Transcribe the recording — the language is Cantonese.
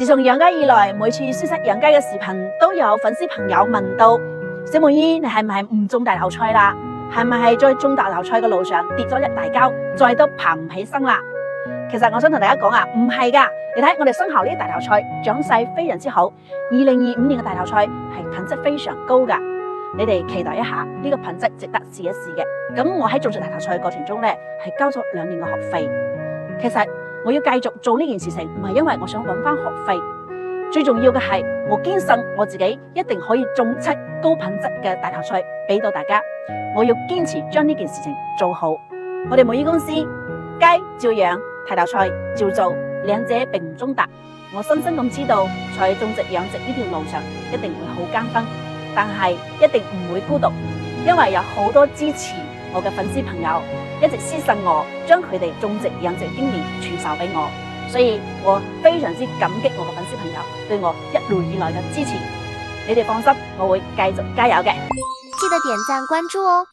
自從養雞以來，每次輸出養雞嘅視頻都有粉絲朋友問到小梅姨，你係唔係唔種大頭菜啦？係咪係在種大頭菜嘅路上跌咗一大跤，再都爬唔起身啦？其實我想同大家講啊，唔係噶，你睇我哋生蠔呢啲大頭菜長勢非常之好，2025年嘅大頭菜係品質非常高噶，你哋期待一下呢個品質值得試一試嘅。咁我喺種植大頭菜嘅過程中呢，係交咗2年嘅學費。其實我要繼續做呢件事情，唔係因為我想搵翻學費，最重要嘅係我堅信我自己一定可以種出高品質嘅大頭菜俾到大家。我要堅持將呢件事情做好。我哋梅姨公司雞照養，大頭菜照做，兩者並唔衝突。我深深咁知道，在種植養殖呢條路上一定會好艱辛，但係一定唔會孤獨，因為有好多支持我嘅粉絲朋友一直私信我，將佢哋種植養殖經驗傳授俾我，所以我非常之感激我嘅粉絲朋友對我一路以來嘅支持。你哋放心，我會繼續加油嘅。記得點讚關注哦。